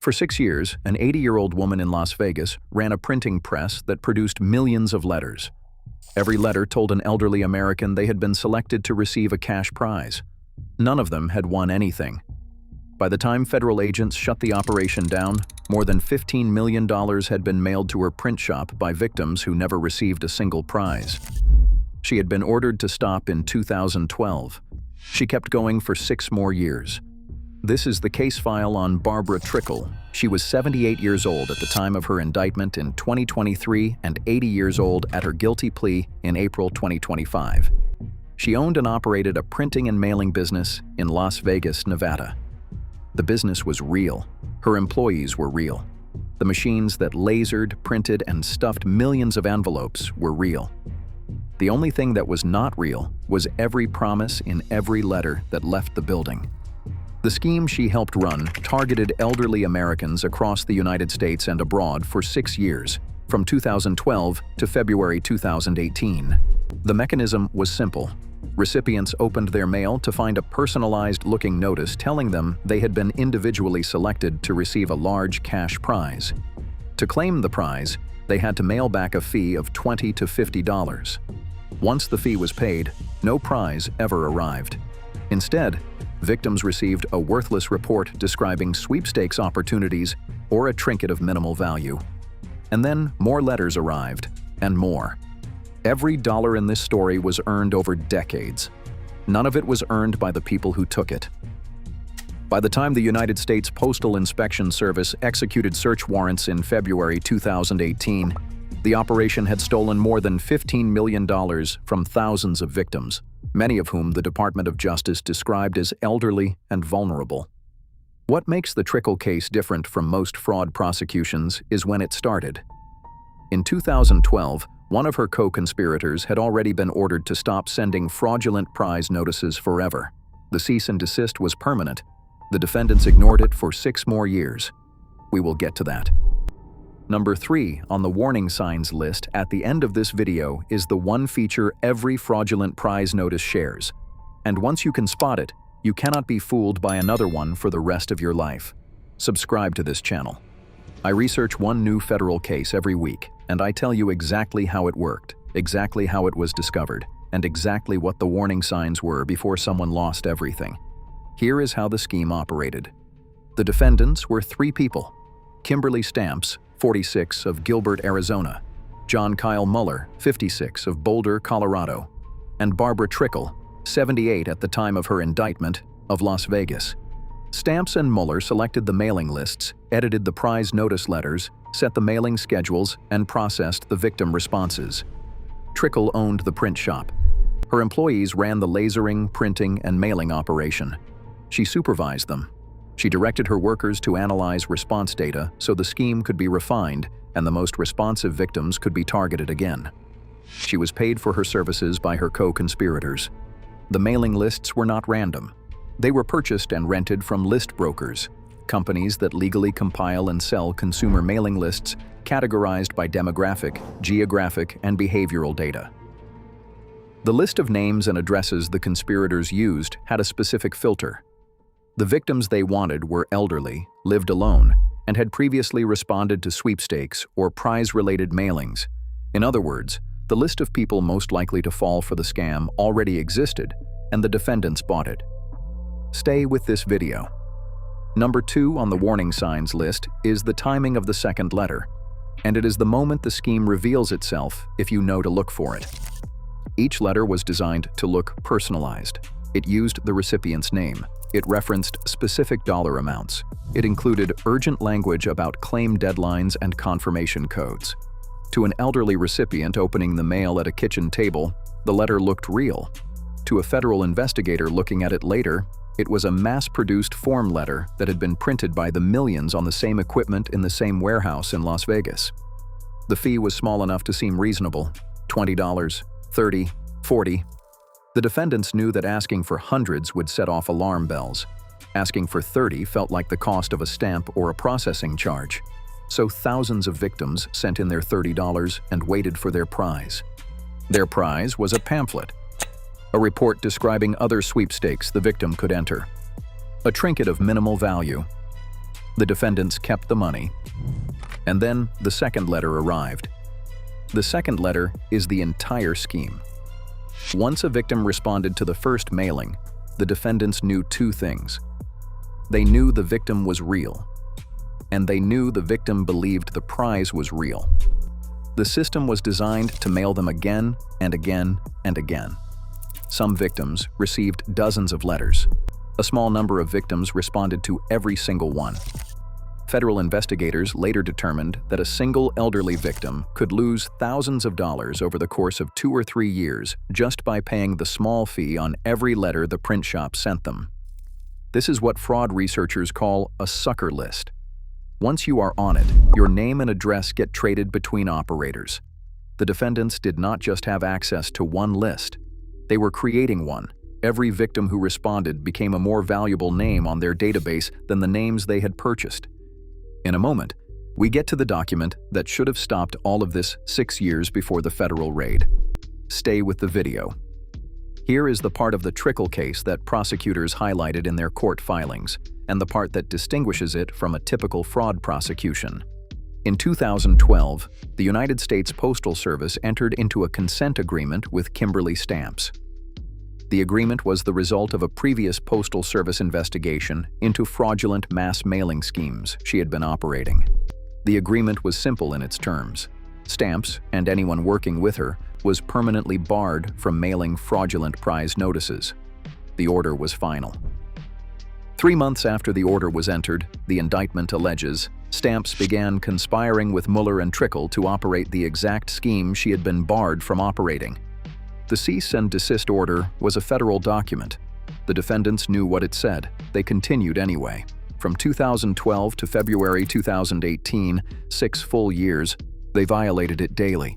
For 6 years, an 80-year-old woman in Las Vegas ran a printing press that produced millions of letters. Every letter told an elderly American they had been selected to receive a cash prize. None of them had won anything. By the time federal agents shut the operation down, more than $15 million had been mailed to her print shop by victims who never received a single prize. She had been ordered to stop in 2012. She kept going for 6 more years. This is the case file on Barbara Trickle. She was 78 years old at the time of her indictment in 2023 and 80 years old at her guilty plea in April 2025. She owned and operated a printing and mailing business in Las Vegas, Nevada. The business was real. Her employees were real. The machines that lasered, printed, and stuffed millions of envelopes were real. The only thing that was not real was every promise in every letter that left the building. The scheme she helped run targeted elderly Americans across the United States and abroad for 6 years, from 2012 to February 2018. The mechanism was simple. Recipients opened their mail to find a personalized-looking notice telling them they had been individually selected to receive a large cash prize. To claim the prize, they had to mail back a fee of $20 to $50. Once the fee was paid, no prize ever arrived. Instead, victims received a worthless report describing sweepstakes opportunities or a trinket of minimal value. And then more letters arrived, and more. Every dollar in this story was earned over decades. None of it was earned by the people who took it. By the time the United States Postal Inspection Service executed search warrants in February 2018, the operation had stolen more than $15 million from thousands of victims, many of whom the Department of Justice described as elderly and vulnerable. What makes the Trickle case different from most fraud prosecutions is when it started. In 2012, one of her co-conspirators had already been ordered to stop sending fraudulent prize notices forever. The cease and desist was permanent. The defendants ignored it for 6 more years. We will get to that. Number 3 on the warning signs list at the end of this video is the one feature every fraudulent prize notice shares. And once you can spot it, you cannot be fooled by another one for the rest of your life. Subscribe to this channel. I research one new federal case every week, and I tell you exactly how it worked, exactly how it was discovered, and exactly what the warning signs were before someone lost everything. Here is how the scheme operated. The defendants were 3 people: Kimberly Stamps, 46, of Gilbert, Arizona; John Kyle Muller, 56, of Boulder, Colorado; and Barbara Trickle, 78 at the time of her indictment, of Las Vegas. Stamps and Muller selected the mailing lists, edited the prize notice letters, set the mailing schedules, and processed the victim responses. Trickle owned the print shop. Her employees ran the lasering, printing, and mailing operation. She supervised them. She directed her workers to analyze response data so the scheme could be refined and the most responsive victims could be targeted again. She was paid for her services by her co-conspirators. The mailing lists were not random. They were purchased and rented from list brokers, companies that legally compile and sell consumer mailing lists categorized by demographic, geographic, and behavioral data. The list of names and addresses the conspirators used had a specific filter. The victims they wanted were elderly, lived alone, and had previously responded to sweepstakes or prize-related mailings. In other words, the list of people most likely to fall for the scam already existed, and the defendants bought it. Stay with this video. Number 2 on the warning signs list is the timing of the second letter, and it is the moment the scheme reveals itself if you know to look for it. Each letter was designed to look personalized. It used the recipient's name. It referenced specific dollar amounts. It included urgent language about claim deadlines and confirmation codes. To an elderly recipient opening the mail at a kitchen table, the letter looked real. To a federal investigator looking at it later, it was a mass-produced form letter that had been printed by the millions on the same equipment in the same warehouse in Las Vegas. The fee was small enough to seem reasonable: $20, $30, $40. The defendants knew that asking for hundreds would set off alarm bells. Asking for 30 felt like the cost of a stamp or a processing charge. So thousands of victims sent in their $30 and waited for their prize. Their prize was a pamphlet, a report describing other sweepstakes the victim could enter, a trinket of minimal value. The defendants kept the money. And then the second letter arrived. The second letter is the entire scheme. Once a victim responded to the first mailing, the defendants knew two things. They knew the victim was real, and they knew the victim believed the prize was real. The system was designed to mail them again and again and again. Some victims received dozens of letters. A small number of victims responded to every single one. Federal investigators later determined that a single elderly victim could lose thousands of dollars over the course of 2 or 3 years just by paying the small fee on every letter the print shop sent them. This is what fraud researchers call a sucker list. Once you are on it, your name and address get traded between operators. The defendants did not just have access to one list. They were creating one. Every victim who responded became a more valuable name on their database than the names they had purchased. In a moment, we get to the document that should have stopped all of this 6 years before the federal raid. Stay with the video. Here is the part of the Trickle case that prosecutors highlighted in their court filings, and the part that distinguishes it from a typical fraud prosecution. In 2012, the United States Postal Service entered into a consent agreement with Kimberly Stamps. The agreement was the result of a previous Postal Service investigation into fraudulent mass mailing schemes she had been operating. The agreement was simple in its terms. Stamps, and anyone working with her, was permanently barred from mailing fraudulent prize notices. The order was final. 3 months after the order was entered, the indictment alleges, Stamps began conspiring with Mueller and Trickle to operate the exact scheme she had been barred from operating. The cease-and-desist order was a federal document. The defendants knew what it said. They continued anyway. From 2012 to February 2018, 6 full years, they violated it daily.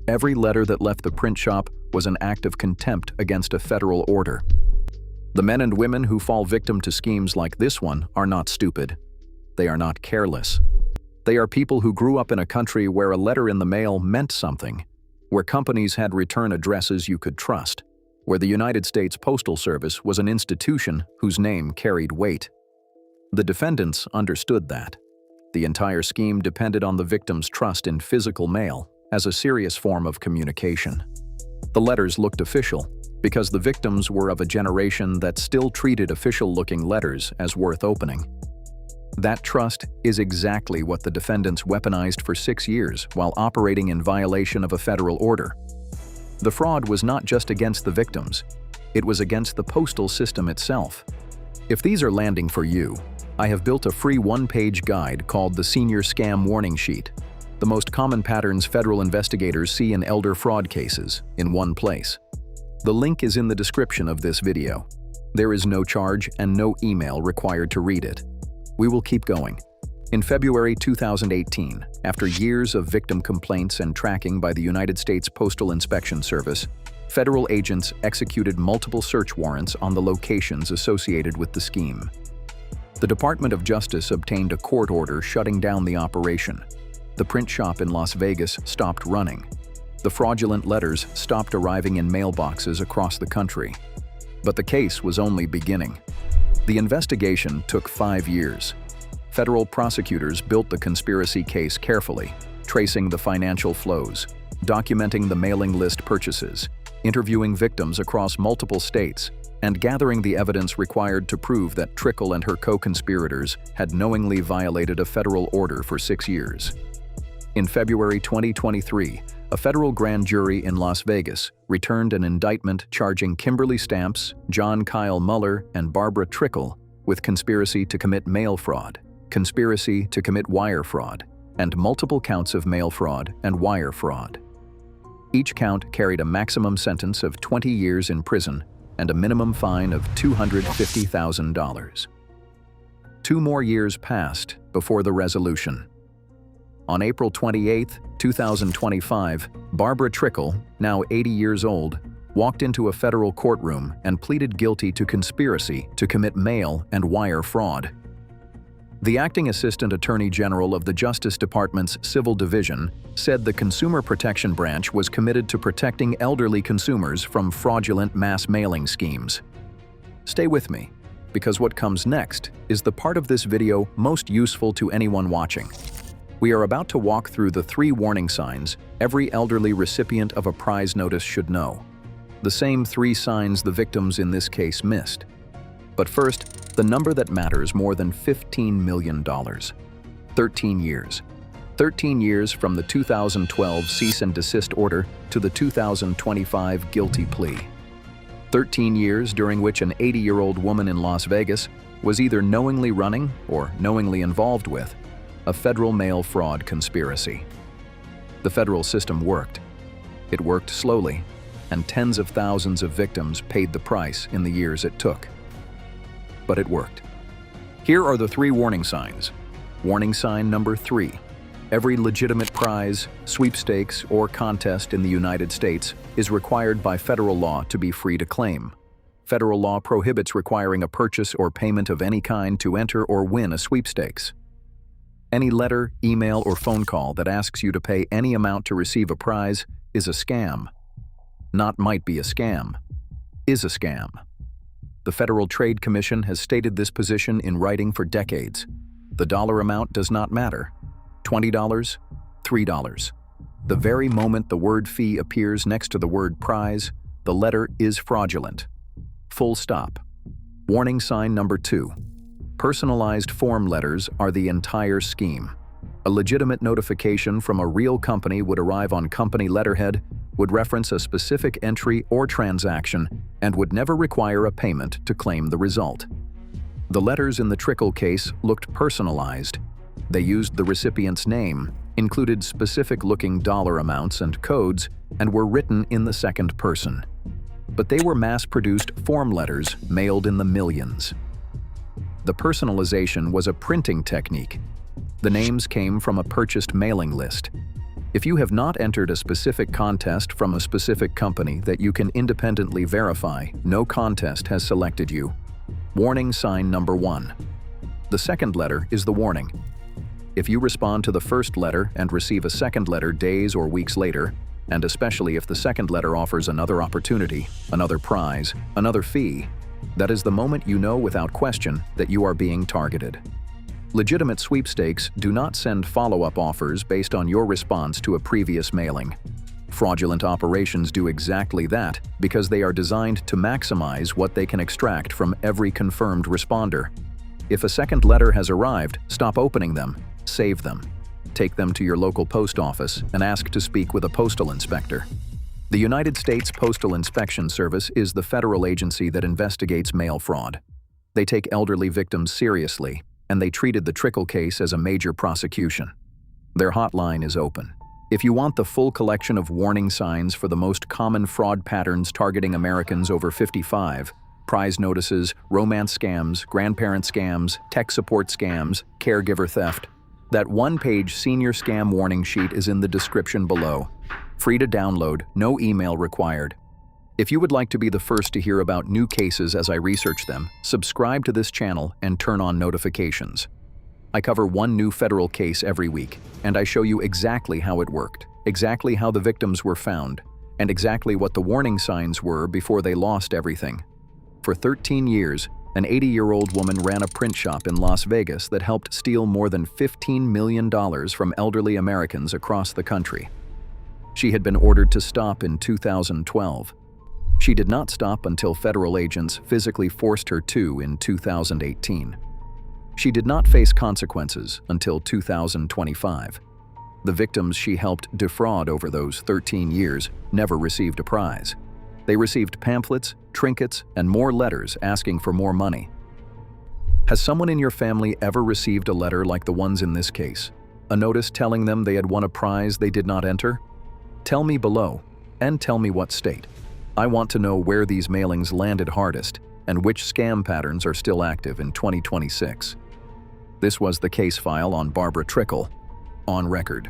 Every letter that left the print shop was an act of contempt against a federal order. The men and women who fall victim to schemes like this one are not stupid. They are not careless. They are people who grew up in a country where a letter in the mail meant something, where companies had return addresses you could trust, where the United States Postal Service was an institution whose name carried weight. The defendants understood that. The entire scheme depended on the victim's trust in physical mail as a serious form of communication. The letters looked official because the victims were of a generation that still treated official-looking letters as worth opening. That trust is exactly what the defendants weaponized for 6 years while operating in violation of a federal order. The fraud was not just against the victims, it was against the postal system itself. If these are landing for you, I have built a free one-page guide called the Senior Scam Warning Sheet, the most common patterns federal investigators see in elder fraud cases, in one place. The link is in the description of this video. There is no charge and no email required to read it. We will keep going. In February 2018, after years of victim complaints and tracking by the United States Postal Inspection Service, federal agents executed multiple search warrants on the locations associated with the scheme. The Department of Justice obtained a court order shutting down the operation. The print shop in Las Vegas stopped running. The fraudulent letters stopped arriving in mailboxes across the country. But the case was only beginning. The investigation took 5 years. Federal prosecutors built the conspiracy case carefully, tracing the financial flows, documenting the mailing list purchases, interviewing victims across multiple states, and gathering the evidence required to prove that Trickle and her co-conspirators had knowingly violated a federal order for 6 years. In February 2023, a federal grand jury in Las Vegas returned an indictment charging Kimberly Stamps, John Kyle Mueller, and Barbara Trickle with conspiracy to commit mail fraud, conspiracy to commit wire fraud, and multiple counts of mail fraud and wire fraud. Each count carried a maximum sentence of 20 years in prison and a minimum fine of $250,000. 2 more years passed before the resolution. On April 28, 2025, Barbara Trickle, now 80 years old, walked into a federal courtroom and pleaded guilty to conspiracy to commit mail and wire fraud. The acting Assistant Attorney General of the Justice Department's Civil Division said the Consumer Protection Branch was committed to protecting elderly consumers from fraudulent mass mailing schemes. Stay with me. because what comes next is the part of this video most useful to anyone watching. We are about to walk through the 3 warning signs every elderly recipient of a prize notice should know. The same 3 signs the victims in this case missed. But first, the number that matters more than $15 million. 13 years. 13 years from the 2012 cease-and-desist order to the 2025 guilty plea. 13 years during which an 80-year-old woman in Las Vegas was either knowingly running or knowingly involved with a federal mail fraud conspiracy. The federal system worked. It worked slowly, and tens of thousands of victims paid the price in the years it took. But it worked. Here are the 3 warning signs. Warning sign number 3. Every legitimate prize, sweepstakes, or contest in the United States is required by federal law to be free to claim. Federal law prohibits requiring a purchase or payment of any kind to enter or win a sweepstakes. Any letter, email, or phone call that asks you to pay any amount to receive a prize is a scam. Not might be a scam, is a scam. The Federal Trade Commission has stated this position in writing for decades. The dollar amount does not matter. $20, $3. The very moment the word fee appears next to the word prize, the letter is fraudulent. Full stop. Warning sign number 2. Personalized form letters are the entire scheme. A legitimate notification from a real company would arrive on company letterhead, would reference a specific entry or transaction, and would never require a payment to claim the result. The letters in the Trickle case looked personalized. They used the recipient's name, included specific-looking dollar amounts and codes, and were written in the second person. But they were mass-produced form letters mailed in the millions. The personalization was a printing technique. The names came from a purchased mailing list. If you have not entered a specific contest from a specific company that you can independently verify, no contest has selected you. Warning sign number 1. The second letter is the warning. If you respond to the first letter and receive a second letter days or weeks later, and especially if the second letter offers another opportunity, another prize, another fee, that is the moment you know without question that you are being targeted. Legitimate sweepstakes do not send follow-up offers based on your response to a previous mailing. Fraudulent operations do exactly that because they are designed to maximize what they can extract from every confirmed responder. If a second letter has arrived, stop opening them, save them. Take them to your local post office and ask to speak with a postal inspector. The United States Postal Inspection Service is the federal agency that investigates mail fraud. They take elderly victims seriously, and they treated the Trickle case as a major prosecution. Their hotline is open. If you want the full collection of warning signs for the most common fraud patterns targeting Americans over 55, prize notices, romance scams, grandparent scams, tech support scams, caregiver theft, that one-page senior scam warning sheet is in the description below. Free to download, no email required. If you would like to be the first to hear about new cases as I research them, subscribe to this channel and turn on notifications. I cover one new federal case every week, and I show you exactly how it worked, exactly how the victims were found, and exactly what the warning signs were before they lost everything. For 13 years, an 80-year-old woman ran a print shop in Las Vegas that helped steal more than $15 million from elderly Americans across the country. She had been ordered to stop in 2012. She did not stop until federal agents physically forced her to in 2018. She did not face consequences until 2025. The victims she helped defraud over those 13 years never received a prize. They received pamphlets, trinkets, and more letters asking for more money. Has someone in your family ever received a letter like the ones in this case? A notice telling them they had won a prize they did not enter? Tell me below, and tell me what state. I want to know where these mailings landed hardest and which scam patterns are still active in 2026. This was the case file on Barbara Trickle, on record.